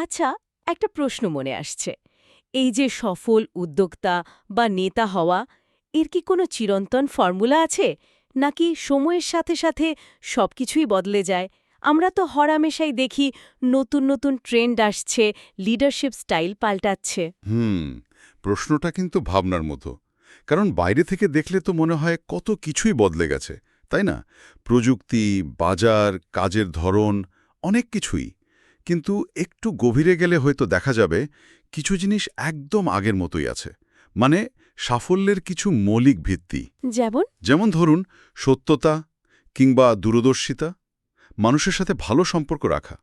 আচ্ছা, একটা প্রশ্ন মনে আসছে। এই যে সফল উদ্যোক্তা বা নেতা হওয়া, এর কি কোনো চিরন্তন ফর্মুলা আছে, নাকি সময়ের সাথে সাথে সবকিছুই বদলে যায়? আমরা তো হরহামেশাই দেখি নতুন নতুন ট্রেন্ড আসছে, লিডারশিপ স্টাইল পাল্টাচ্ছে। হুম প্রশ্নটা কিন্তু ভাবনার মতো। কারণ বাইরে থেকে দেখলে তো মনে হয় কত কিছুই বদলে গেছে, তাই না? প্রযুক্তি, বাজার, কাজের ধরন, অনেক কিছুই। কিন্তু একটু গভীরে গেলে হয়তো দেখা যাবে কিছু জিনিস একদম আগের মতোই আছে। মানে সাফল্যের কিছু মৌলিক ভিত্তি। যেমন? যেমন ধরুন সত্যতা কিংবা দূরদর্শিতা, মানুষের সাথে ভালো সম্পর্ক রাখা।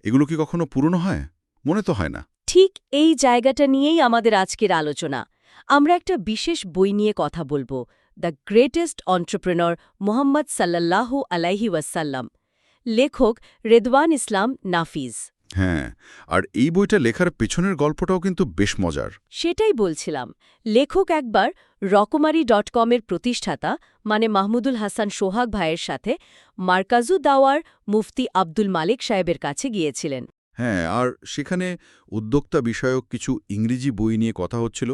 এগুলো কি কখনো পুরনো হয়? মনে তো হয় না। ঠিক এই জায়গাটা নিয়েই আমাদের আজকের আলোচনা। আমরা একটা বিশেষ বই নিয়ে কথা বলবো, দ্য গ্রেটেস্ট অন্টারপ্রেনর মোহাম্মদ সাল্লাল্লাহু আলাইহি ওয়াসাল্লাম। লেখক রেদওয়ান ইসলাম নাফিজ। হ্যাঁ, আর এই বইটা লেখার পেছনের গল্পটাও কিন্তু বেশ মজার। সেটাই বলছিলাম। লেখক একবার রকমারি.com-এর প্রতিষ্ঠাতা মানে মাহমুদুল হাসান সোহাগ ভাইয়ের সাথে মার্কাজু দাওয়ার মুফতি আব্দুল মালিক সাহেবের কাছে গিয়েছিলেন। হ্যাঁ, আর সেখানে উদ্যোক্তা বিষয়ক কিছু ইংরেজি বই নিয়ে কথা হচ্ছিল।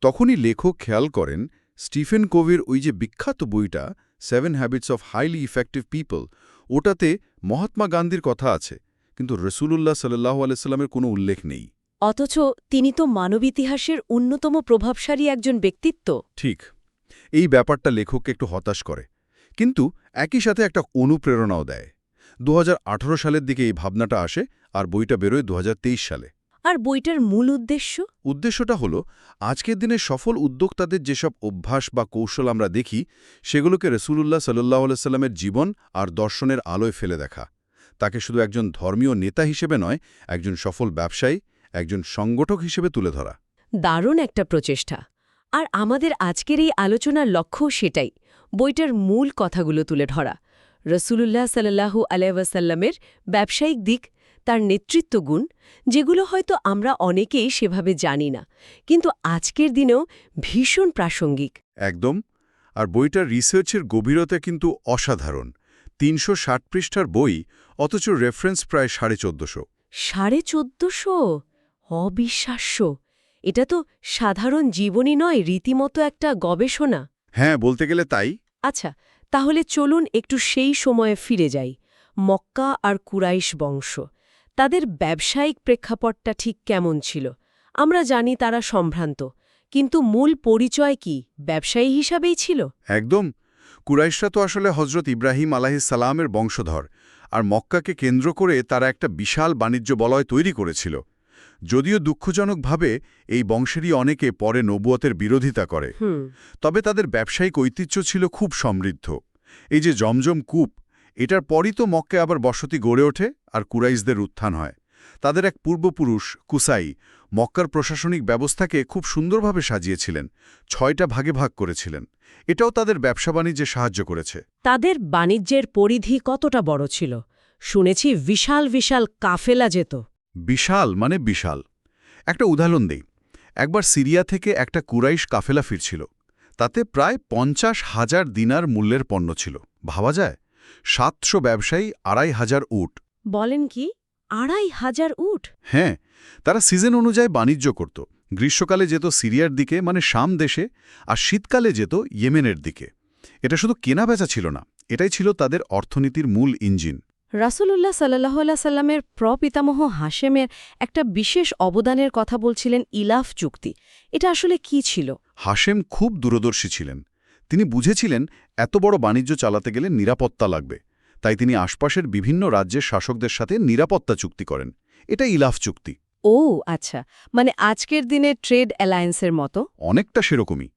তখনই লেখক খেয়াল করেন স্টিফেন কোভির ওই যে বিখ্যাত বইটা 7 habits of highly effective people, ওটাতে মহাত্মা গান্ধীর কথা আছে, কিন্তু রসুলুল্লাহ সাল্লাহ আলাইস্লামের কোনো উল্লেখ নেই। অথচ তিনি তো মানবিতিহাসের অন্যতম প্রভাবশালী একজন ব্যক্তিত্ব। ঠিক, এই ব্যাপারটা লেখককে একটু হতাশ করে, কিন্তু একই সাথে একটা অনুপ্রেরণাও দেয়। 2018 সালের দিকে এই ভাবনাটা আসে, আর বইটা বেরোয় 2023 সালে। আর বইটার মূল উদ্দেশ্য? উদ্দেশ্যটা হলো আজকের দিনে সফল উদ্যোক্তাদের যেসব অভ্যাস বা কৌশল আমরা দেখি, সেগুলোকে রসুলুল্লাহ সাল্লাহ সাল্লামের জীবন আর দর্শনের আলোয় ফেলে দেখা। তাকে শুধু একজন ধর্মীয় নেতা হিসেবে নয়, একজন সফল ব্যবসায়ী, একজন সংগঠক হিসেবে তুলে ধরা। দারুণ একটা প্রচেষ্টা। আর আমাদের আজকের এই আলোচনার লক্ষ্যও সেটাই, বইটার মূল কথাগুলো তুলে ধরা। রসুলুল্লাহ সাল্লাল্লাহু আলাইহি ওয়াসাল্লামের ব্যবসায়িক দিক, তার নেতৃত্ব গুণ, যেগুলো হয়তো আমরা অনেকেই সেভাবে জানি না, কিন্তু আজকের দিনেও ভীষণ প্রাসঙ্গিক। একদম। আর বইটার রিসার্চের গভীরতা কিন্তু অসাধারণ। ৩৬০ পৃষ্ঠার বই, অথচ রেফারেন্স প্রায় ১৪৫০। ১৪৫০? অবিশ্বাস্য! এটা তো সাধারণ জীবনী নয়, রীতিমতো একটা গবেষণা। হ্যাঁ, বলতে গেলে তাই। আচ্ছা, তাহলে চলুন একটু সেই সময়ে ফিরে যাই। মক্কা আর কুরাইশ বংশ, তাদের ব্যবসায়িক প্রেক্ষাপটটা ঠিক কেমন ছিল? আমরা জানি তারা সম্ভ্রান্ত, কিন্তু মূল পরিচয় কি ব্যবসায়ী হিসাবেই ছিল? একদম। কুরাইশরা তো আসলে হজরত ইব্রাহিম আলাহিসাল্লামের বংশধর, আর মক্কাকে কেন্দ্র করে তারা একটা বিশাল বাণিজ্য বলয় তৈরি করেছিল। যদিও দুঃখজনকভাবে এই বংশেরই অনেকে পরে নবুয়তের বিরোধিতা করে। তবে তাদের ব্যবসায়িক ঐতিহ্য ছিল খুব সমৃদ্ধ। এই যে জমজম কূপ, এটার পরই তো মক্কায় আবার বসতি গড়ে ওঠে আর কুরাইশদের উত্থান হয়। তাদের এক পূর্বপুরুষ কুসাই মক্কার প্রশাসনিক ব্যবস্থাকে খুব সুন্দরভাবে সাজিয়েছিলেন, 6টা ভাগে ভাগ করেছিলেন। এটাও তাদের ব্যবসা বাণিজ্যে সাহায্য করেছে। তাদের বাণিজ্যের পরিধি কতটা বড় ছিল? শুনেছি বিশাল বিশাল কাফেলা যেত। বিশাল মানে বিশাল। একটা উদাহরণ দেই। একবার সিরিয়া থেকে একটা কুরাইশ কাফেলা ফিরছিল। তাতে প্রায় ৫০,০০০ দিনার মূল্যের পণ্য ছিল। ভাবা যায়, ৭০০ ব্যবসায়ী, ২৫০০ উট। বলেন কি, ২৫০০ উট? হ্যাঁ, তারা সিজন অনুযায়ী বাণিজ্য করত। গ্রীষ্মকালে যেত সিরিয়ার দিকে মানে শাম দেশে, আর শীতকালে যেত ইয়েমেনের দিকে। এটা শুধু কেনাবেচা ছিল না, এটাই ছিল তাদের অর্থনীতির মূল ইঞ্জিন। রাসূলুল্লাহ সাল্লাল্লাহু আলাইহি সাল্লামের প্রপিতামহ হাশেমের একটা বিশেষ অবদানের কথা বলছিলেন, ইলাফ চুক্তি। এটা আসলে কি ছিল? হাশেম খুব দূরদর্শী ছিলেন। তিনি বুঝেছিলেন এত বড় বাণিজ্য চালাতে গেলে নিরাপত্তা লাগবে। তাই তিনি আশপাশের বিভিন্ন রাজ্যের শাসকদের সাথে নিরাপত্তা চুক্তি করেন। এটা ইলাফ চুক্তি। ও আচ্ছা, মানে আজকের দিনে ট্রেড অ্যালায়েন্সের মতো? অনেকটা সেরকমই।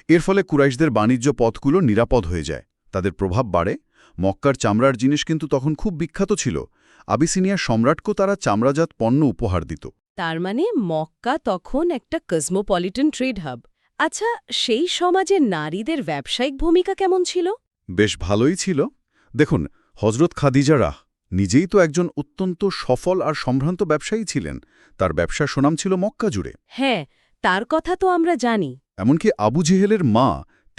এর ফলে কুরাইশদের বাণিজ্য পথগুলো নিরাপদ হয়ে যায়, তাদের প্রভাব বাড়ে। মক্কার চামড়ার জিনিস কিন্তু তখন খুব বিখ্যাত ছিল। আবিসিনিয়ার সম্রাটকেও তারা চামড়াজাত পণ্য উপহার দিত। তার মানে মক্কা তখন একটা কসমোপলিটন ট্রেড হাব। আচ্ছা, সেই সমাজে নারীদের ব্যবসায়িক ভূমিকা কেমন ছিল? বেশ ভালোই ছিল। দেখুন, হজরত খাদিজা রাহ নিজেই তো একজন অত্যন্ত সফল আর সম্ভ্রান্ত ব্যবসায়ী ছিলেন। তার ব্যবসার সুনাম ছিল মক্কা জুড়ে। হ্যাঁ, তার কথা তো আমরা জানি। এমনকি আবু জেহেলের মা,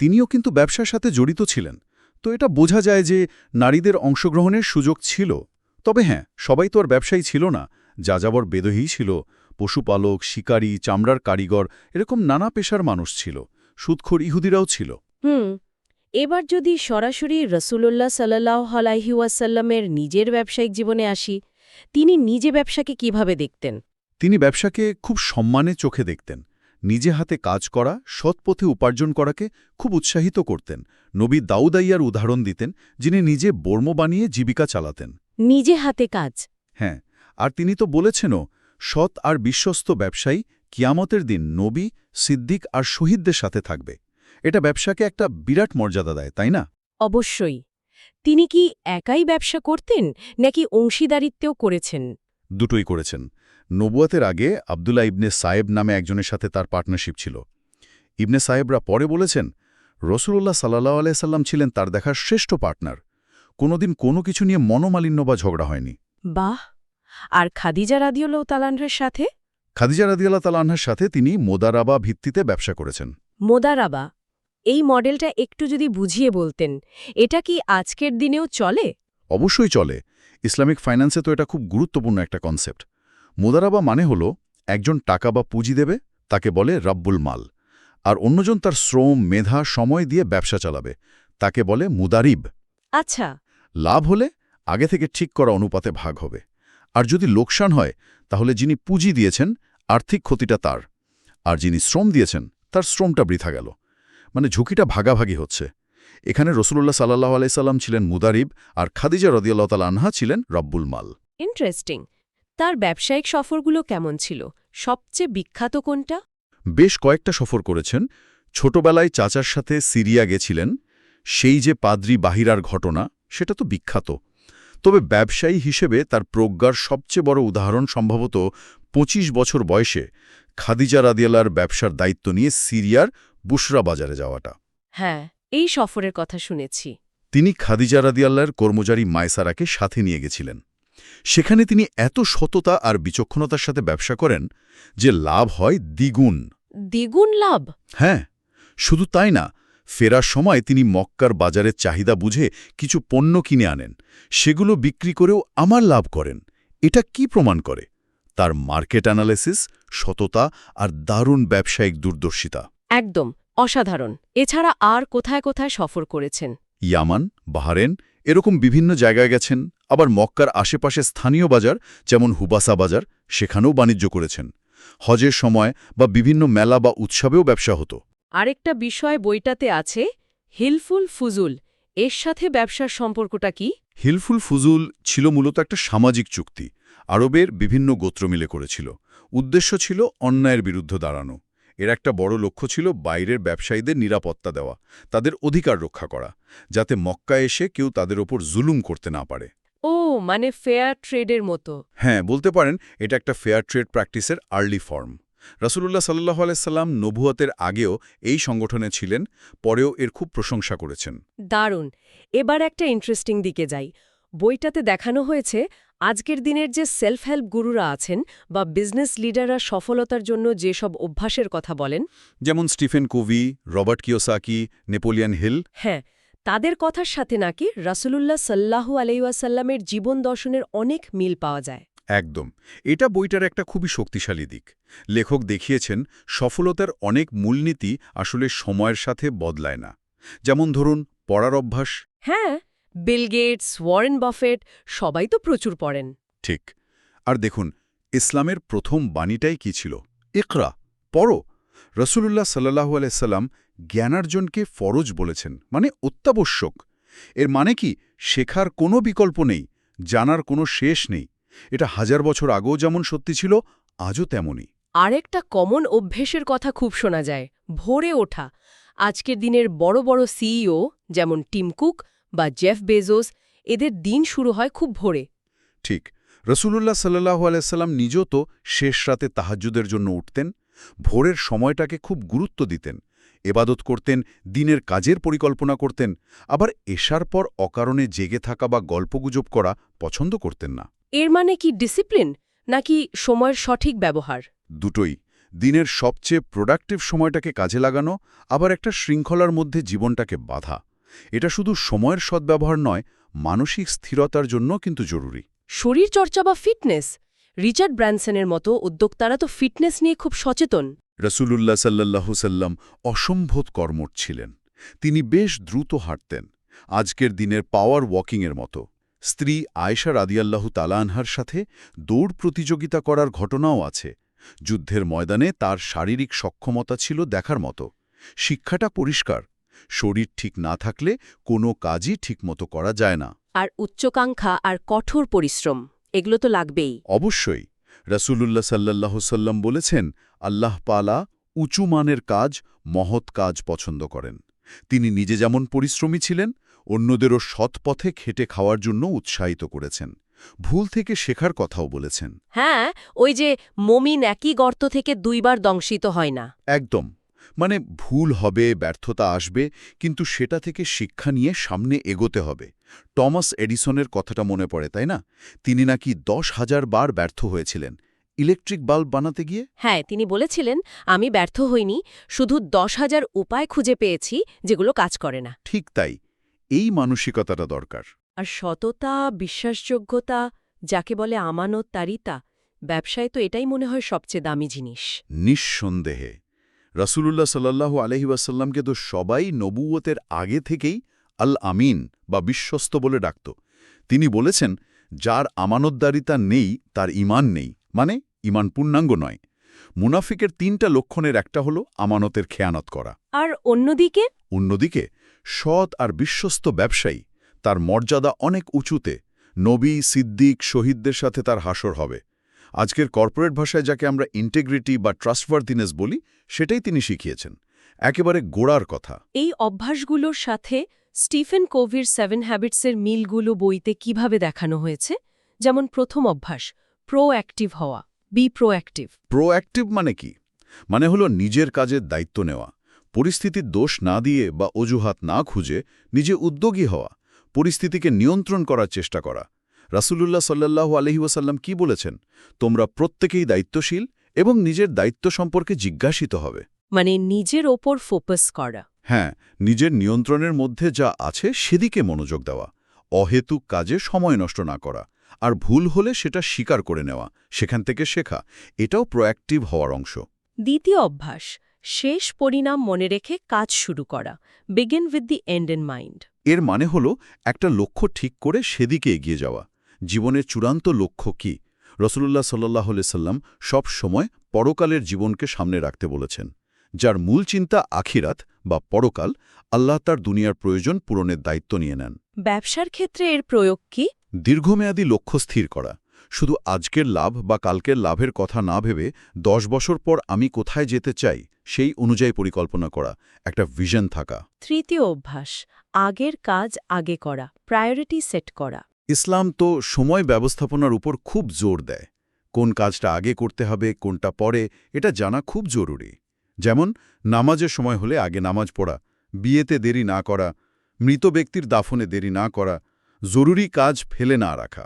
তিনিও কিন্তু ব্যবসার সাথে জড়িত ছিলেন। তো এটা বোঝা যায় যে নারীদের অংশগ্রহণের সুযোগ ছিল। তবে হ্যাঁ, সবাই তো আর ব্যবসায়ী ছিল না। যাযাবর বেদহী ছিল, পশুপালক, শিকারী, চামড়ার কারিগর, এরকম নানা পেশার মানুষ ছিল। সুদখোর ইহুদিরাও ছিল। এবার যদি সরাসরি রসুল্লাহ সাল্লাহ আলাইহি ওয়াসাল্লামের নিজের ব্যবসায়িক জীবনে আসি, তিনি নিজে ব্যবসাকে কিভাবে দেখতেন? তিনি ব্যবসাকে খুব সম্মানে চোখে দেখতেন। নিজে হাতে কাজ করা, সৎ পথে উপার্জন করাকে খুব উৎসাহিত করতেন। নবী দাউদ আইয়ার উদাহরণ দিতেন, যিনি নিজে বর্ম বানিয়ে জীবিকা চালাতেন। নিজে হাতে কাজ। হ্যাঁ, আর তিনি তো বলেছেনও, সৎ আর বিশ্বস্ত ব্যবসায়ী কিয়ামতের দিন নবী, সিদ্দিক আর শহীদদের সাথে থাকবে। এটা ব্যবসাকে একটা বিরাট মর্যাদা দেয়, তাই না? অবশ্যই। তিনি কি একাই ব্যবসা করতেন নাকি অংশীদারিত্বেও করেছেন? দুটোই করেছেন। নবুয়াতের আগে আবদুল্লাহ ইবনে সায়েব নামে একজনের সাথে তার পার্টনারশিপ ছিল। ইবনে সায়েবরা পরে বলেছেন, রসুল্লাহ সাল্লাহ আলাইসাল্লাম ছিলেন তার দেখার শ্রেষ্ঠ পার্টনার। কোনোদিন কোনো কিছু নিয়ে মনোমালিন্য বা ঝগড়া হয়নি। বাহ! আর খাদিজা রাদিয়াল্লাহু তাআলার সাথে? খাদিজা রাদিয়াল্লাহু তাআলার সাথে তিনি মোদারাবা ভিত্তিতে ব্যবসা করেছেন। মোদারাবা, এই মডেলটা একটু যদি বুঝিয়ে বলতেন, এটা কি আজকের দিনেও চলে? অবশ্যই চলে। ইসলামিক ফাইন্যান্সে তো এটা খুব গুরুত্বপূর্ণ একটা কনসেপ্ট। মোদারাবা মানে হল, একজন টাকা বা পুঁজি দেবে, তাকে বলে রাব্বুল মাল, আর অন্যজন তার শ্রম, মেধা, সময় দিয়ে ব্যবসা চালাবে, তাকে বলে মুদারিব। আচ্ছা। লাভ হলে আগে থেকে ঠিক করা অনুপাতে ভাগ হবে, আর যদি লোকসান হয় তাহলে যিনি পুঁজি দিয়েছেন আর্থিক ক্ষতিটা তার, আর যিনি শ্রম দিয়েছেন তার শ্রমটা বৃথা গেল। মানে ঝুঁকিটা ভাগাভাগি হচ্ছে। এখানে রসুল্লাহ সাল্লাহ আলাইসাল্লাম ছিলেন মুদারিব, আর খাদিজা রাদিয়াল্লাহু তাআলা আনহা ছিলেন রাব্বুল মাল। ইন্টারেস্টিং। তার ব্যবসায়িক সফরগুলো কেমন ছিল? সবচেয়ে বিখ্যাত কোনটা? বেশ কয়েকটা সফর করেছেন। ছোটবেলায় চাচার সাথে সিরিয়া গেছিলেন। সেই যে পাদ্রি বাহিরার ঘটনা, সেটা তো বিখ্যাত। তবে ব্যবসায়ী হিসেবে তার প্রজ্ঞার সবচেয়ে বড় উদাহরণ সম্ভবত ২৫ বছর বয়সে খাদিজা রাদিয়াল্লাহর ব্যবসার দায়িত্ব নিয়ে সিরিয়ার বুশরা বাজারে যাওয়াটা। হ্যাঁ, এই সফরের কথা শুনেছি। তিনি খাদিজা রাদিয়াল্লাহর কর্মচারী মায়সারাকে সাথে নিয়ে গেছিলেন। সেখানে তিনি এত সততা আর বিচক্ষণতার সাথে ব্যবসা করেন যে লাভ হয় দ্বিগুণ। দ্বিগুণ লাভ? হ্যাঁ, শুধু তাই না, ফেরার সময় তিনি মক্কার বাজারের চাহিদা বুঝে কিছু পণ্য কিনে আনেন, সেগুলো বিক্রি করেও আমার লাভ করেন। এটা কি প্রমাণ করে? তার মার্কেট অ্যানালিসিস, সততা আর দারুণ ব্যবসায়িক দূরদর্শিতা। একদম অসাধারণ। এছাড়া আর কোথায় কোথায় সফর করেছেন? ইয়ামান, বাহরেন, এরকম বিভিন্ন জায়গায় গেছেন। আবার মক্কার আশেপাশে স্থানীয় বাজার, যেমন হুবাসা বাজার, সেখানেও বাণিজ্য করেছেন। হজের সময় বা বিভিন্ন মেলা বা উৎসবেও ব্যবসা হতো। আরেকটা বিষয় বইটাতে আছে, হিলফুল ফুজুল। এর সাথে ব্যবসার সম্পর্কটা কি? হিলফুল ফুজুল ছিল মূলত একটা সামাজিক চুক্তি। আরবের বিভিন্ন গোত্র মিলে করেছিল। উদ্দেশ্য ছিল অন্যায়ের বিরুদ্ধে দাঁড়ানো। এর একটা বড় লক্ষ্য ছিল বাইরের ব্যবসায়ীদের নিরাপত্তা দেওয়া, তাদের অধিকার রক্ষা করা, যাতে মক্কা এসে কেউ তাদের ওপর জুলুম করতে না পারে। ও, মানে ফেয়ার ট্রেডের মতো। হ্যাঁ, বলতে পারেন এটা একটা ফেয়ার ট্রেড প্র্যাকটিসের আর্লি ফর্ম। রাসূলুল্লাহ সাল্লাল্লাহু আলাইহি সাল্লাম নবুয়তের আগেও এই সংগঠনে ছিলেন, পরেও এর খুব প্রশংসা করেছেন। দারুণ। এবার একটা ইন্টারেস্টিং দিকে যাই। বইটাতে দেখানো হয়েছে আজকের দিনের যে সেলফ হেল্প গুরুরা আছেন বা বিজনেস লিডাররা সফলতার জন্য যেসব অভ্যাসের কথা বলেন, যেমন Stephen Covey, Robert Kiyosaki, Napoleon Hill. হ্যাঁ, তাদের কথার সাথে নাকি রাসূলুল্লাহ সাল্লাল্লাহু আলাইহি ওয়াসাল্লামের জীবন দর্শনের অনেক মিল পাওয়া যায়। একদম। এটা বইটার একটা খুবই শক্তিশালী দিক। লেখক দেখিয়েছেন সফলতার অনেক মূলনীতি আসলে সময়ের সাথে বদলায় না। যেমন ধরুন, পড়ার অভ্যাস। হ্যাঁ, বিল গেটস, ওয়ারেন বাফেট সবাই তো প্রচুর পড়েন। ঠিক। আর দেখুন, ইসলামের প্রথম বাণীটাই কি ছিল? ইকরা, পড়ো। রাসূলুল্লাহ সাল্লাল্লাহু আলাইহি সাল্লাম জ্ঞানার্জনকে ফরজ বলেছেন, মানে অত্যাবশ্যক। এর মানে কি? শেখার কোনো বিকল্প নেই, জানার কোনো শেষ নেই। এটা 1000 বছর আগেও যেমন সত্যি ছিল, আজও তেমনই। আরেকটা কমন অভ্যেসের কথা খুব শোনা যায়, ভোরে ওঠা। আজকের দিনের বড় বড় সিইও যেমন টিম কুক বা জেফ বেজোস, এদের দিন শুরু হয় খুব ভোরে। ঠিক। রাসূলুল্লাহ সাল্লাল্লাহু আলাইহি সাল্লাম নিজেও তো শেষ রাতে তাহাজ্জুদের জন্য উঠতেন। ভোরের সময়টাকে খুব গুরুত্ব দিতেন। এবাদত করতেন, দিনের কাজের পরিকল্পনা করতেন। আবার এশার পর অকারণে জেগে থাকা বা গল্পগুজব করা পছন্দ করতেন না। এর মানে কি ডিসিপ্লিন নাকি সময়ের সঠিক ব্যবহার? দুটোই। দিনের সবচেয়ে প্রোডাক্টিভ সময়টাকে কাজে লাগানো, আবার একটা শৃঙ্খলার মধ্যে জীবনটাকে বাঁধা। এটা শুধু সময়ের সদ্ব্যবহার নয়, মানসিক স্থিরতার জন্য কিন্তু জরুরি। শরীরচর্চা বা ফিটনেস, রিচার্ড ব্র্যানসনের মতো উদ্যোক্তারা তো ফিটনেস নিয়ে খুব সচেতন। রসুলুল্লাহ সাল্লাল্লাহু সাল্লাম অসম্ভব কর্মঠ ছিলেন। তিনি বেশ দ্রুত হাঁটতেন, আজকের দিনের পাওয়ার ওয়াকিংয়ের মতো। স্ত্রী আয়েশা রাদিয়াল্লাহু তাআলা আনহার সাথে দৌড় প্রতিযোগিতা করার ঘটনাও আছে। যুদ্ধের ময়দানে তার শারীরিক সক্ষমতা ছিল দেখার মতো। শিক্ষাটা পরিষ্কার, শরীর ঠিক না থাকলে কোনো কাজই ঠিকমতো করা যায় না। আর উচ্চাকাঙ্ক্ষা আর কঠোর পরিশ্রম, এগুলো তো লাগবেই। অবশ্যই। রাসূলুল্লাহ সাল্লাল্লাহু সাল্লাম বলেছেন, আল্লাহ পালা উঁচু মানের কাজ, মহৎ কাজ পছন্দ করেন। তিনি নিজে যেমন পরিশ্রমী ছিলেন, অন্যদেরও সৎ পথে খেটে খাওয়ার জন্য উৎসাহিত করেছেন। ভুল থেকে শেখার কথাও বলেছেন। হ্যাঁ, ওই যে মমিন একই গর্ত থেকে দুইবার দংশিত হয় না। একদম। মানে ভুল হবে, ব্যর্থতা আসবে, কিন্তু সেটা থেকে শিক্ষা নিয়ে সামনে এগোতে হবে। টমাস এডিসনের কথাটা মনে পড়ে, তাই না? তিনি নাকি 10,000 বার ব্যর্থ হয়েছিলেন ইলেকট্রিক বাল্ব বানাতে গিয়ে। হ্যাঁ, তিনি বলেছিলেন, আমি ব্যর্থ হইনি, শুধু 10,000 উপায় খুঁজে পেয়েছি যেগুলো কাজ করে না। ঠিক তাই, এই মানসিকতাটা দরকার। আর সততা, বিশ্বাসযোগ্যতা, যাকে বলে আমানতদারিতা, ব্যবসায় তো এটাই মনে হয় সবচেয়ে দামি জিনিস। নিঃসন্দেহে। রাসূলুল্লাহ সাল্লাল্লাহু আলাইহি ওয়াসাল্লামকে তো সবাই নবুয়তের আগে থেকেই আল আমিন বা বিশ্বস্ত বলে ডাকত। তিনি বলেছেন, যার আমানতদারিতা নেই তার ঈমান নেই, মানে ঈমান পূর্ণাঙ্গ নয়। মুনাফিকের 3টা লক্ষণের একটা হলো আমানতের খেয়ানত করা। আর অন্যদিকে অন্যদিকে সৎ আর বিশ্বস্ত ব্যবসায়ী, তার মর্যাদা অনেক উঁচুতে। নবী, সিদ্দিক, শহীদদের সাথে তার হাসর হবে। আজকের কর্পোরেট ভাষায় যাকে আমরা ইন্টিগ্রিটি বা ট্রাস্টওয়ার্থিনেস বলি, সেটাই তিনি শিখিয়েছেন। একেবারে গোড়ার কথা। এই অভ্যাসগুলোর সাথে স্টিফেন কোভির 7 হ্যাবিটসের মিলগুলো বইতে কিভাবে দেখানো হয়েছে? যেমন প্রথম অভ্যাস, প্রোঅ্যাক্টিভ হওয়া, বি প্রোঅ্যাক্টিভ। প্রোঅ্যাক্টিভ মানে কি? মানে হলো নিজের কাজের দায়িত্ব নেওয়া, পরিস্থিতির দোষ না দিয়ে বা অজুহাত না খুঁজে নিজে উদ্যোগী হওয়া, পরিস্থিতিকে নিয়ন্ত্রণ করার চেষ্টা করা। রাসূলুল্লাহ সাল্লাল্লাহু আলাইহি ওয়াসাল্লাম কি বলেছেন? তোমরা প্রত্যেকেই দায়িত্বশীল এবং নিজের দায়িত্ব সম্পর্কে জিজ্ঞাসিত হবে। মানে নিজের ওপর ফোকাস করা। হ্যাঁ, নিজের নিয়ন্ত্রণের মধ্যে যা আছে সেদিকে মনোযোগ দেওয়া, অহেতুক কাজে সময় নষ্ট না করা, আর ভুল হলে সেটা স্বীকার করে নেওয়া, সেখান থেকে শেখা, এটাও প্রোঅ্যাক্টিভ হওয়ার অংশ। দ্বিতীয় অভ্যাস, শেষ পরিণাম মনে রেখে কাজ শুরু করা, begin with the end in mind. এর মানে হলো একটা লক্ষ্য ঠিক করে সেদিকে এগিয়ে যাওয়া। জীবনের চূড়ান্ত লক্ষ্য কি? রাসূলুল্লাহ সাল্লাল্লাহু আলাইহি সাল্লাম সব সময় পরকালের জীবনকে সামনে রাখতে বলেছেন। যার মূল চিন্তা আখিরাত বা পরকাল, আল্লাহ তার দুনিয়ার প্রয়োজন পূরণের দায়িত্ব নিয়ে নেন। ব্যবসার ক্ষেত্রে এর প্রয়োগ কি? দীর্ঘমেয়াদী লক্ষ্য স্থির করা, শুধু আজকের লাভ বা কালকের লাভের কথা না ভেবে 10 বছর পর আমি কোথায় যেতে চাই সেই অনুযায়ী পরিকল্পনা করা, একটা ভিশন থাকা। তৃতীয় অভ্যাস, আগের কাজ আগে করা, প্রায়োরিটি সেট করা। ইসলাম তো সময় ব্যবস্থাপনার উপর খুব জোর দেয়। কোন কাজটা আগে করতে হবে, কোনটা পরে, এটা জানা খুব জরুরি। যেমন নামাজের সময় হলে আগে নামাজ পড়া, বিয়েতে দেরি না করা, মৃত ব্যক্তির দাফনে দেরি না করা, জরুরি কাজ ফেলে না রাখা।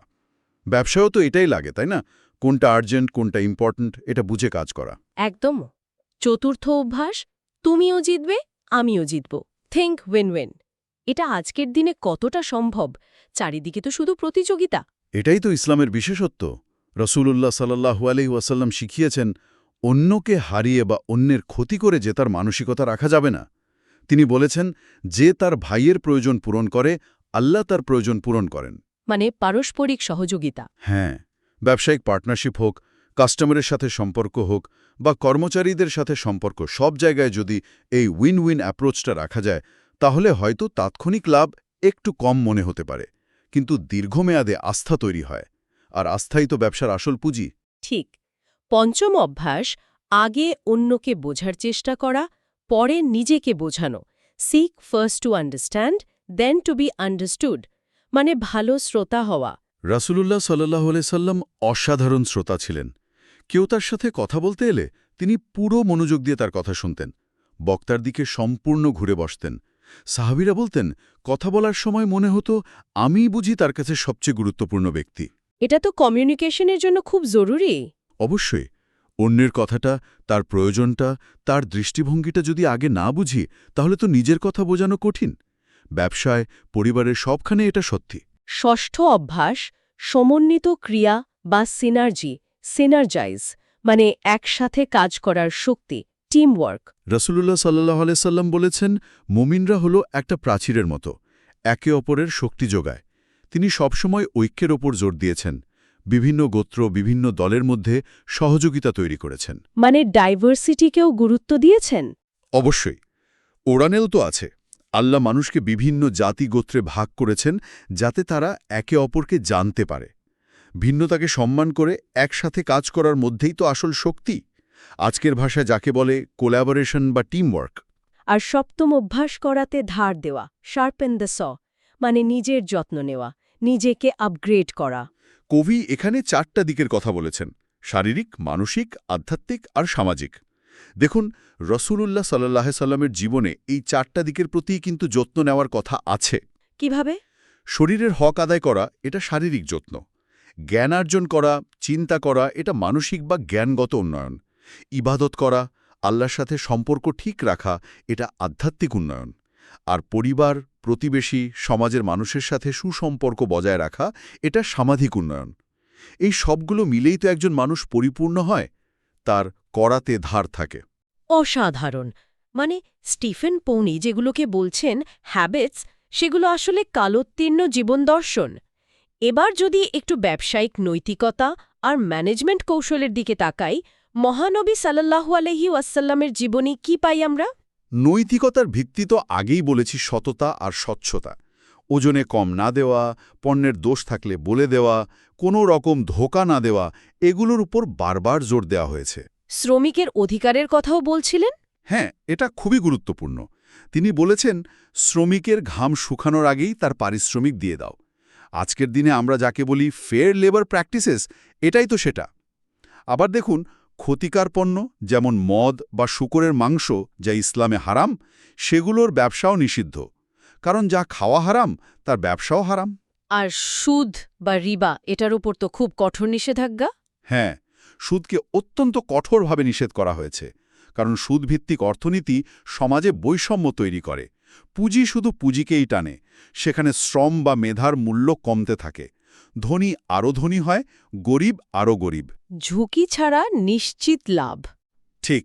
ব্যবসায়ও তো এটাই লাগে, তাই না? কোনটা আর্জেন্ট, কোনটা ইম্পর্ট্যান্ট, এটা বুঝে কাজ করা। একদম। চতুর্থ অভ্যাস, তুমিও জিতবে, আমিও জিতব, থিঙ্ক উইন উইন। এটা আজকের দিনে কতটা সম্ভব? চারিদিকে তো শুধু প্রতিযোগিতা। এটাই তো ইসলামের বিশেষত্ব। রাসূলুল্লাহ সাল্লাল্লাহু আলাইহি ওয়াসাল্লাম শিখিয়েছেন, অন্যকে হারিয়ে বা অন্যের ক্ষতি করে জেতার মানসিকতা রাখা যাবে না। তিনি বলেছেন, যে তার ভাইয়ের প্রয়োজন পূরণ করে, আল্লাহ তার প্রয়োজন পূরণ করেন। মানে পারস্পরিক সহযোগিতা। হ্যাঁ, ব্যবসায়িক পার্টনারশিপ হোক, কাস্টমারের সাথে সম্পর্ক হোক বা কর্মচারীদের সাথে সম্পর্ক, সব জায়গায় যদি এই উইন উইন অ্যাপ্রোচটা রাখা যায়, তাহলে হয়তো তাৎক্ষণিক লাভ একটু কম মনে হতে পারে, কিন্তু দীর্ঘমেয়াদে আস্থা তৈরি হয়, আর আস্থাই তো ব্যবসার আসল পুঁজি। ঠিক। পঞ্চম অভ্যাস, আগে অন্যকে বোঝার চেষ্টা করা, পরে নিজেকে বোঝানো। Seek first to understand, then to be understood. মানে ভালো শ্রোতা হওয়া। রাসূলুল্লাহ সাল্লাল্লাহু আলাইহি সাল্লাম অসাধারণ শ্রোতা ছিলেন। কেউ তার সাথে কথা বলতে এলে তিনি পুরো মনোযোগ দিয়ে তার কথা শুনতেন, বক্তার দিকে সম্পূর্ণ ঘুরে বসতেন। সাহাবীরা বলতেন, কথা বলার সময় মনে হতো আমিই বুঝি তার কাছে সবচেয়ে গুরুত্বপূর্ণ ব্যক্তি। এটা তো কমিউনিকেশনের জন্য খুব জরুরি। অবশ্যই। অন্যের কথাটা, তার প্রয়োজনটা, তার দৃষ্টিভঙ্গিটা যদি আগে না বুঝি, তাহলে তো নিজের কথা বোঝানো কঠিন। ব্যবসায়, পরিবারের সবখানে এটা সত্যি। ষষ্ঠ অভ্যাস, সমন্বিত ক্রিয়া বা সিনার্জি, সিনার্জাইজ মানে একসাথে কাজ করার শক্তি, টিম ওয়ার্ক। রাসূলুল্লাহ সাল্লাল্লাহু আলাইহি সাল্লাম বলেছেন, মুমিনরা হলো একটা প্রাচীরের মতো, একে অপরের শক্তি যোগায়। তিনি সবসময় ঐক্যের ওপর জোর দিয়েছেন, বিভিন্ন গোত্র, বিভিন্ন দলের মধ্যে সহযোগিতা তৈরি করেছেন। মানে ডাইভার্সিটিকেও গুরুত্ব দিয়েছেন। অবশ্যই। ওরানেও তো আছে। আল্লাহ মানুষকে বিভিন্ন জাতি গোত্রে ভাগ করেছেন যাতে তারা একে অপরকে জানতে পারে। ভিন্নতাকে সম্মান করে একসাথে কাজ করার মধ্যেই তো আসল শক্তি। আজকের ভাষায় যাকে বলে কোল্যাবোরেশন বা টিমওয়ার্ক। আর সপ্তম অভ্যাস করাতে ধার দেওয়া, শার্পেন দ্য স, মানে নিজের যত্ন নেওয়া, নিজেকে আপগ্রেড করা। কবি এখানে 4টা দিকের কথা বলেছেন: শারীরিক, মানসিক, আধ্যাত্মিক আর সামাজিক। দেখুন, রাসূলুল্লাহ সাল্লাল্লাহু আলাইহি সাল্লামের জীবনে এই 4টা দিকের প্রতিই কিন্তু যত্ন নেওয়ার কথা আছে। কিভাবে? শরীরের হক আদায় করা এটা শারীরিক যত্ন, জ্ঞানার্জন করা, চিন্তা করা এটা মানসিক বা জ্ঞানগত উন্নয়ন, ইবাদত করা, আল্লাহর সাথে সম্পর্ক ঠিক রাখা এটা আধ্যাত্মিক উন্নয়ন, আর পরিবার, প্রতিবেশী, সমাজের মানুষের সাথে সুসম্পর্ক বজায় রাখা এটা সামাজিক উন্নয়ন। এই সবগুলো মিলেই তো একজন মানুষ পরিপূর্ণ হয়, তার করাতে ধার থাকে। অসাধারণ। মানে স্টিফেন পৌনি যেগুলোকে বলছেন হ্যাবিটস, সেগুলো আসলে কালোত্তীর্ণ জীবন দর্শন। এবার যদি একটু ব্যবসায়িক নৈতিকতা আর ম্যানেজমেন্ট কৌশলের দিকে তাকাই, মহানবী সাল্লাল্লাহু আলাইহি ওয়াসাল্লামের জীবনী কি পাই আমরা? নৈতিকতার ভিত্তি তো আগেই বলেছি, সততা আর স্বচ্ছতা। ওজনে কম না দেওয়া, পণ্যের দোষ থাকলে বলে দেওয়া, কোনো রকম ধোঁকা না দেওয়া, এগুলোর উপর বারবার জোর দেওয়া হয়েছে। শ্রমিকের অধিকারের কথাও বলছিলেন। হ্যাঁ, এটা খুবই গুরুত্বপূর্ণ। তিনি বলেছেন, শ্রমিকের ঘাম শুকানোর আগেই তার পারিশ্রমিক দিয়ে দাও। আজকের দিনে আমরা যাকে বলি ফেয়ার লেবার প্র্যাকটিসেস, এটাই তো সেটা। আবার দেখুন, ক্ষতিকর পণ্য যেমন মদ বা শূকরের মাংস, যা ইসলামে হারাম, সেগুলোর ব্যবসাও নিষিদ্ধ। কারণ যা খাওয়া হারাম, তার ব্যবসাও হারাম। আর সুদ বা রিবা, এটার উপর তো খুব কঠোর নিষেধাজ্ঞা। হ্যাঁ, সুদকে অত্যন্ত কঠোরভাবে নিষেধ করা হয়েছে। কারণ সুদভিত্তিক অর্থনীতি সমাজে বৈষম্য তৈরি করে। পুঁজি শুধু পুঁজিকেই টানে, সেখানে শ্রম বা মেধার মূল্য কমতে থাকে। ধনী আরও ধনী হয়, গরিব আরও গরিব। ঝুঁকি ছাড়া নিশ্চিত লাভ। ঠিক।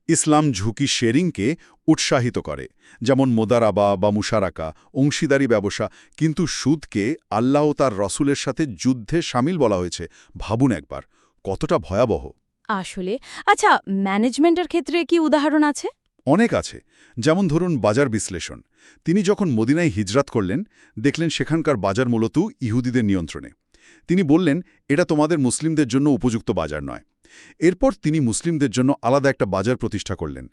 ইসলাম ঝুঁকি শেয়ারিংকে উৎসাহিত করে, যেমন মোদারাবা বা মুশারাকা, অংশীদারি ব্যবসা। কিন্তু সুদকে আল্লাহ ও তার রসুলের সাথে যুদ্ধে সামিল বলা হয়েছে। ভাবুন একবার, কতটা ভয়াবহ। আসলে আচ্ছা, ম্যানেজমেন্টের ক্ষেত্রে কি উদাহরণ আছে? অনেক আছে। যেমন ধরুন বাজার বিশ্লেষণ। তিনি যখন মদিনায় হিজরাত করলেন, দেখলেন সেখানকার বাজার মূলত ইহুদিদের নিয়ন্ত্রণে। তিনি বললেন, এটা তোমাদের মুসলিমদের জন্য উপযুক্ত বাজার নয়। এরপর তিনি মুসলিমদের জন্য আলাদা একটা বাজার প্রতিষ্ঠা করলেন।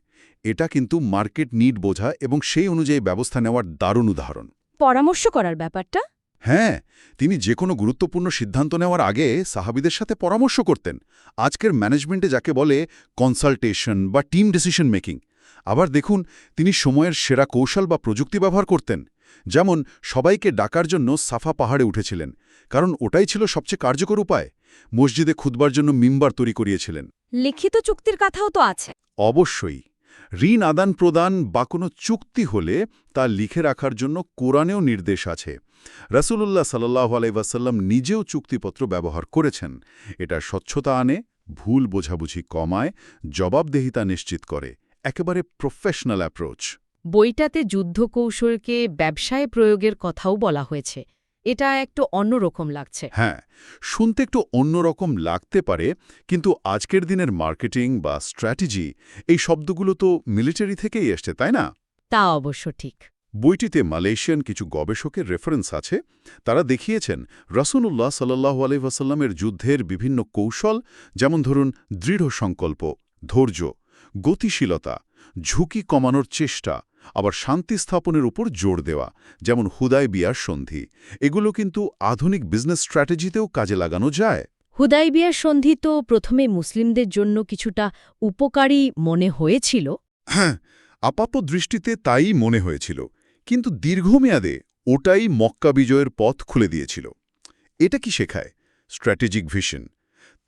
এটা কিন্তু মার্কেট নিড বোঝা এবং সেই অনুযায়ী ব্যবস্থা নেওয়ার দারুণ উদাহরণ। পরামর্শ করার ব্যাপারটা? হ্যাঁ, তিনি যে কোনো গুরুত্বপূর্ণ সিদ্ধান্ত নেওয়ার আগে সাহাবীদের সাথে পরামর্শ করতেন। আজকের ম্যানেজমেন্টে যাকে বলে কনসালটেশন বা টিম ডিসিশন মেকিং। আবার দেখুন, তিনি সময়ের সেরা কৌশল বা প্রযুক্তি ব্যবহার করতেন। যেমন সবাইকে ডাকার জন্য সাফা পাহাড়ে উঠেছিলেন, কারণ ওটাই ছিল সবচেয়ে কার্যকর উপায়। মসজিদে খুতবার জন্য মিম্বার তৈরি করিয়েছিলেন। লিখিত চুক্তির কথাও তো আছে। অবশ্যই। ঋণ আদান প্রদান বা কোনো চুক্তি হলে তা লিখে রাখার জন্য কোরআনেও নির্দেশ আছে। রাসূলুল্লাহ সাল্লাল্লাহু আলাইহি ওয়াসাল্লাম নিজেও চুক্তিপত্র ব্যবহার করেছেন। এটা স্বচ্ছতা আনে, ভুল বোঝাবুঝি কমায়, জবাবদেহিতা নিশ্চিত করে। একেবারে প্রফেশনাল অ্যাপ্রোচ। বইটাতে যুদ্ধকৌশলকে ব্যবসায় প্রয়োগের কথাও বলা হয়েছে। এটা একটু অন্যরকম লাগছে। হ্যাঁ, শুনতে একটু অন্যরকম লাগতে পারে, কিন্তু আজকের দিনের মার্কেটিং বা স্ট্র্যাটেজি, এই শব্দগুলো তো মিলিটারি থেকেই এসছে, তাই না? তা অবশ্য ঠিক। বইটিতে মালয়েশিয়ান কিছু গবেষকের রেফারেন্স আছে। তারা দেখিয়েছেন রাসূলুল্লাহ সাল্লাল্লাহু আলাইহি ওয়াসাল্লামের যুদ্ধের বিভিন্ন কৌশল, যেমন ধরুন দৃঢ় সংকল্প, ধৈর্য, গতিশীলতা, ঝুঁকি কমানোর চেষ্টা, আবার শান্তি স্থাপনের উপর জোর দেওয়া, যেমন হুদায়বিয়ার সন্ধি। এগুলো কিন্তু আধুনিক বিজনেস স্ট্র্যাটেজিতেও কাজে লাগানো যায়। হুদায়বিয়ার সন্ধি তো প্রথমে মুসলিমদের জন্য কিছুটা উপকারী মনে হয়েছিল। হ্যাঁ, আপাত দৃষ্টিতে তাই মনে হয়েছিল, কিন্তু দীর্ঘমেয়াদে ওটাই মক্কা বিজয়ের পথ খুলে দিয়েছিল। এটা কি শেখায়? স্ট্র্যাটেজিক ভিশন,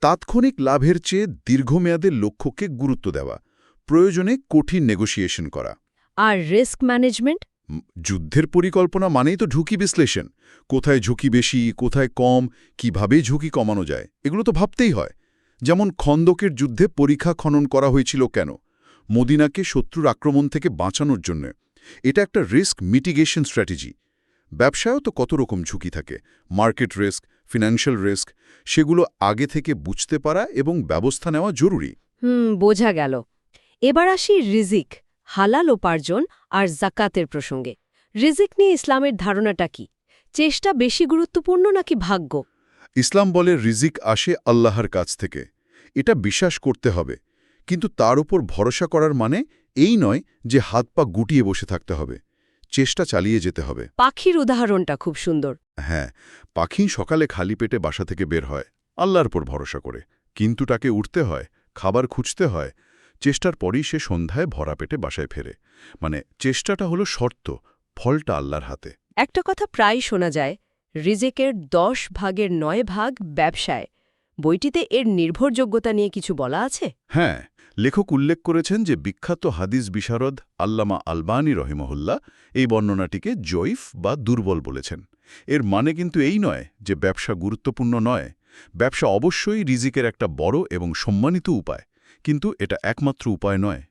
তাৎক্ষণিক লাভের চেয়ে দীর্ঘমেয়াদের লক্ষ্যকে গুরুত্ব দেওয়া, প্রয়োজনে কঠিন নেগোসিয়েশন করা। আর রিস্ক ম্যানেজমেন্ট? যুদ্ধের পরিকল্পনা মানেই তো ঝুঁকি বিশ্লেষণ। কোথায় ঝুঁকি বেশি, কোথায় কম, কিভাবে ঝুঁকি কমানো যায়, এগুলো তো ভাবতেই হয়। যেমন খন্দকের যুদ্ধে পরিখা খনন করা হয়েছিল কেন? মদিনাকে শত্রুর আক্রমণ থেকে বাঁচানোর জন্য। এটা একটা রিস্ক মিটিগেশন স্ট্র্যাটেজি। ব্যবসায়ও তো কত রকম ঝুঁকি থাকে, মার্কেট রিস্ক, ফিনান্সিয়াল রিস্ক, সেগুলো আগে থেকে বুঝতে পারা এবং ব্যবস্থা নেওয়া জরুরি। বোঝা গেল। এবার আসি রিজিক, হালাল উপার্জন আর জাকাতের প্রসঙ্গে। রিজিক নিয়ে ইসলামের ধারণাটা কি? চেষ্টা বেশি গুরুত্বপূর্ণ নাকি ভাগ্য? ইসলাম বলে রিজিক আসে আল্লাহর কাছ থেকে। এটা বিশ্বাস করতে হবে, কিন্তু তার উপর ভরসা করার মানে এই নয় যে হাত পা গুটিয়ে বসে থাকতে হবে। চেষ্টা চালিয়ে যেতে হবে। পাখির উদাহরণটা খুব সুন্দর। হ্যাঁ, পাখি সকালে খালি পেটে বাসা থেকে বের হয় আল্লাহর উপর ভরসা করে, কিন্তু তাকে উঠতে হয়, খাবার খুঁজতে হয়। চেষ্টার পরই সে সন্ধ্যায় ভরা পেটে বাসায় ফেরে। মানে চেষ্টাটা হলো শর্ত, ফলটা আল্লাহর হাতে। একটা কথা প্রায় শোনা যায়, রিজেকের 10 ভাগের 9 ভাগ ব্যবসায়। বইটিতে এর নির্ভরযোগ্যতা নিয়ে কিছু বলা আছে? হ্যাঁ, লেখক উল্লেখ করেছেন যে বিখ্যাত হাদিস বিশারদ আল্লামা আলবানী রহিমহুল্লাহ এই বর্ণনাটিকে জয়ীফ বা দুর্বল বলেছেন। এর মানে কিন্তু এই নয় যে ব্যবসা গুরুত্বপূর্ণ নয়। ব্যবসা অবশ্যই রিজিকের একটা বড় এবং সম্মানিত উপায়, কিন্তু এটা একমাত্র উপায় নয়।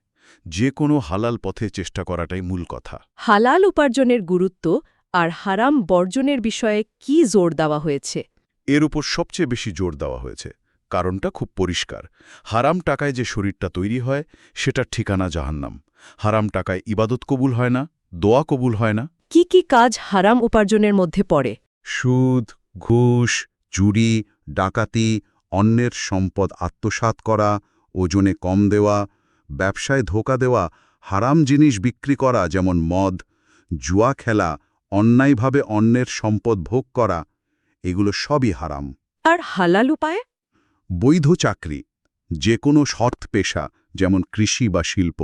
যে কোনো হালাল পথে চেষ্টা করাটাই মূল কথা। হালাল উপার্জনের গুরুত্ব আর হারাম বর্জনের বিষয়ে কি জোর দেওয়া হয়েছে? এর উপর সবচেয়ে বেশি জোর দেওয়া হয়েছে। কারণটা খুব পরিষ্কার। হারাম টাকায় যে শরীরটা তৈরি হয় সেটার ঠিকানা জাহান্নাম। হারাম টাকায় ইবাদত কবুল হয় না, দোয়া কবুল হয় না। কি কি কাজ হারাম উপার্জনের মধ্যে পড়ে? সুদ, ঘুষ, চুরি, ডাকাতি, অন্যের সম্পদ আত্মসাৎ করা, ওজনে কম দেওয়া, ব্যবসায় ধোঁকা দেওয়া, হারাম জিনিস বিক্রি করা যেমন মদ, জুয়া খেলা, অন্যায়ভাবে অন্যের সম্পদ ভোগ করা, এগুলো সবই হারাম। আর হালাল উপায়ে? বৈধ চাকরি, যে কোনো সৎ পেশা যেমন কৃষি বা শিল্প,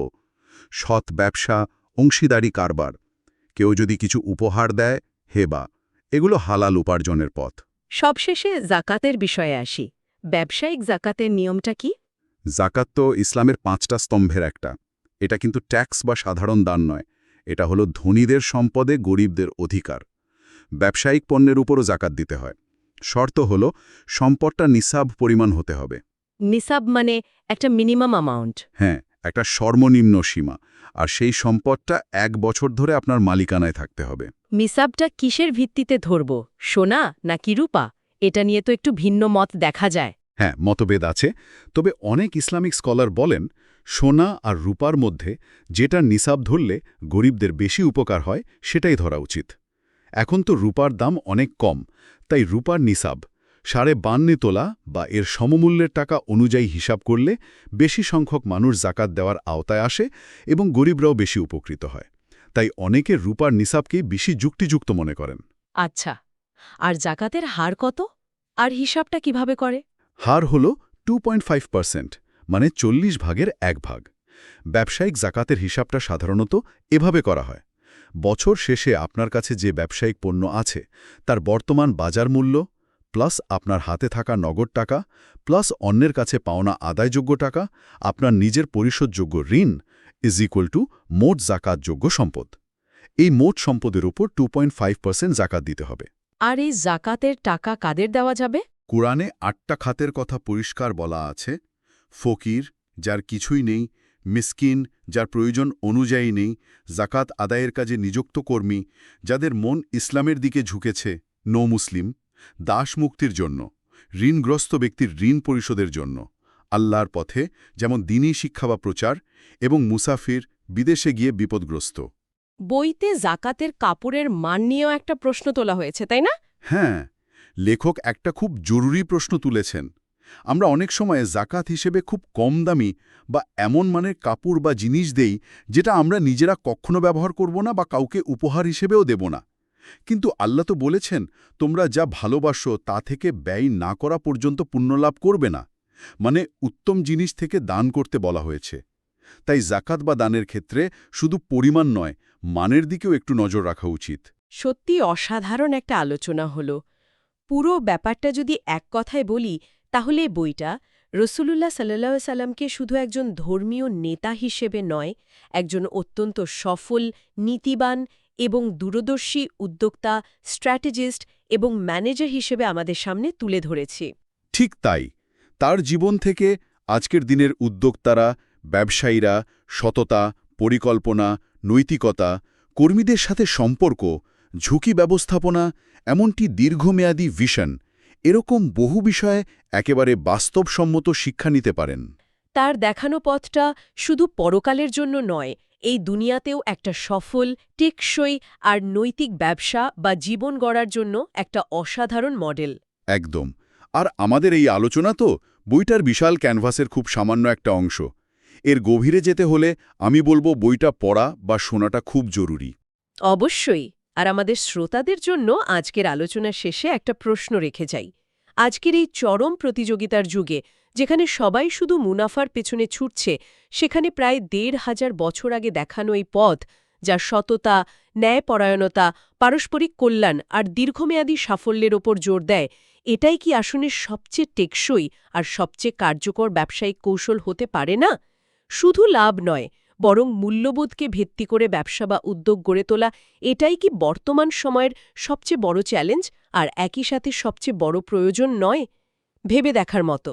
সৎ ব্যবসা, অংশীদারি কারবার, কেউ যদি কিছু উপহার দেয়, হেবা, এগুলো হালাল উপার্জনের পথ। সবশেষে জাকাতের বিষয়ে আসি। ব্যবসায়িক জাকাতের নিয়মটা কি? জাকাত তো ইসলামের 5টা স্তম্ভের একটা। এটা কিন্তু ট্যাক্স বা সাধারণ দান নয়, এটা হলো ধনীদের সম্পদে গরিবদের অধিকার। ব্যবসায়িক পণ্যের উপরও জাকাত দিতে হয়। শর্ত হলো সম্পদটা নিসাব পরিমাণ হতে হবে। নিসাব মানে একটা মিনিমাম অ্যামাউন্ট। হ্যাঁ, একটা সর্বনিম্ন সীমা, আর সেই সম্পদটা 1 বছর ধরে আপনার মালিকানায় থাকতে হবে। নিসাবটা কিসের ভিত্তিতে ধরব? সোনা নাকি রূপা? এটা নিয়ে তো একটু ভিন্ন মত দেখা যায়। হ্যাঁ, মতভেদ আছে, তবে অনেক ইসলামিক স্কলার বলেন সোনা আর রূপার মধ্যে যেটা নিসাব ধরলে গরিবদের বেশি উপকার হয় সেটাই ধরা উচিত। এখন তো রূপার দাম অনেক কম, তাই রূপার নিসাব 52.5 তোলা বা এর সমমূল্যের টাকা অনুযায়ী হিসাব করলে বেশি সংখ্যক মানুষ জাকাত দেওয়ার আওতায় আসে এবং গরিবরাও বেশি উপকৃত হয়। তাই অনেকে রূপার নিসাবকেই বেশি যুক্তিযুক্ত মনে করেন। আচ্ছা, আর জাকাতের হার কত? আর হিসাবটা কিভাবে করে? হার হল 2.5%, মানে 40 ভাগের 1 ভাগ। ব্যবসায়িক জাকাতের হিসাবটা সাধারণত এভাবে করা হয়। বছর শেষে আপনার কাছে যে ব্যবসায়িক পণ্য আছে তার বর্তমান বাজার মূল্য প্লাস আপনার হাতে থাকা নগদ টাকা প্লাস অন্যের কাছে পাওনা আদায়যোগ্য টাকা, আপনার নিজের পরিশোধযোগ্য ঋণ ইজ ইকুয়াল টু মোট জাকাতযোগ্য সম্পদ। এই মোট সম্পদের উপর 2.5% জাকাত দিতে হবে। আর এই জাকাতের টাকা কাদের দেওয়া যাবে? কোরআনে 8টা খাতের কথা পরিষ্কার বলা আছে। ফকির, যার কিছুই নেই; মিসকিন, যার প্রয়োজন অনুযায়ী নেই; জাকাত আদায়ের কাজে নিযুক্ত কর্মী, যাদের মন ইসলামের দিকে ঝুঁকেছে; নৌ মুসলিম, দাস মুক্তির জন্য; ঋণগ্রস্ত ব্যক্তির ঋণ পরিশোধের জন্য; আল্লাহর পথে যেমন দ্বীনি শিক্ষা বা প্রচার; এবং মুসাফির, বিদেশে গিয়ে বিপদগ্রস্ত। বইতে জাকাতের কাপড়ের মান নিয়েও একটা প্রশ্ন তোলা হয়েছে, তাই না? হ্যাঁ, লেখক একটা খুব জরুরি প্রশ্ন তুলেছেন। আমরা অনেক সময় জাকাত হিসেবে খুব কম দামি বা এমন মানের কাপড় বা জিনিস দেই যেটা আমরা নিজেরা কখনো ব্যবহার করব না বা কাউকে উপহার হিসেবেও দেব না। কিন্তু আল্লাহ তো বলেছেন, তোমরা যা ভালোবাসো তা থেকে ব্যয় না করা পর্যন্ত পুণ্যলাভ করবে না। মানে উত্তম জিনিস থেকে দান করতে বলা হয়েছে। তাই জাকাত বা দানের ক্ষেত্রে শুধু পরিমাণ নয়, মানের দিকেও একটু নজর রাখা উচিত। সত্যি অসাধারণ একটা আলোচনা হলো। পুরো ব্যাপারটা যদি এক কথায় বলি, তাহলে এই বইটা রাসূলুল্লাহ সাল্লাল্লাহু আলাইহি সাল্লামকে শুধু একজন ধর্মীয় নেতা হিসেবে নয়, একজন অত্যন্ত সফল, নীতিবান এবং দূরদর্শী উদ্যোক্তা, স্ট্র্যাটেজিস্ট এবং ম্যানেজার হিসেবে আমাদের সামনে তুলে ধরেছে। ঠিক তাই। তার জীবন থেকে আজকের দিনের উদ্যোক্তারা, ব্যবসায়ীরা, সততা, পরিকল্পনা, নৈতিকতা, কর্মীদের সাথে সম্পর্ক, ঝুঁকি ব্যবস্থাপনা, এমনকি দীর্ঘমেয়াদী ভিশন, এরকম বহু বিষয়ে একেবারে বাস্তবসম্মত শিক্ষা নিতে পারেন। তার দেখানো পথটা শুধু পরকালের জন্য নয়, এই দুনিয়াতেও একটা সফল, টেকসই আর নৈতিক ব্যবসা বা জীবন গড়ার জন্য একটা অসাধারণ মডেল। একদম। আর আমাদের এই আলোচনা তো বইটার বিশাল ক্যানভাসের খুব সামান্য একটা অংশ। এর গভীরে যেতে হলে আমি বলবো বইটা পড়া বা শোনাটা খুব জরুরি। অবশ্যই। আর আমাদের শ্রোতাদের জন্য আজকের আলোচনার শেষে একটা প্রশ্ন রেখে যাই। আজকের এই চরম প্রতিযোগিতার যুগে, যেখানে সবাই শুধু মুনাফার পেছনে ছুটছে, সেখানে প্রায় ১৫০০ বছর আগে দেখানো এই পথ, যা সততা, ন্যায়পরায়ণতা, পারস্পরিক কল্যাণ আর দীর্ঘমেয়াদী সাফল্যের ওপর জোর দেয়, এটাই কি আসলে সবচেয়ে টেকসই আর সবচেয়ে কার্যকর ব্যবসায়িক কৌশল হতে পারে না? শুধু লাভ নয়, বরং মূল্যবোধকে ভিত্তি করে ব্যবসা বা উদ্যোগ গড়ে তোলা, এটাই কি বর্তমান সময়ের সবচেয়ে বড় চ্যালেঞ্জ আর একই সাথে সবচেয়ে বড় প্রয়োজন নয়? ভেবে দেখার মতো।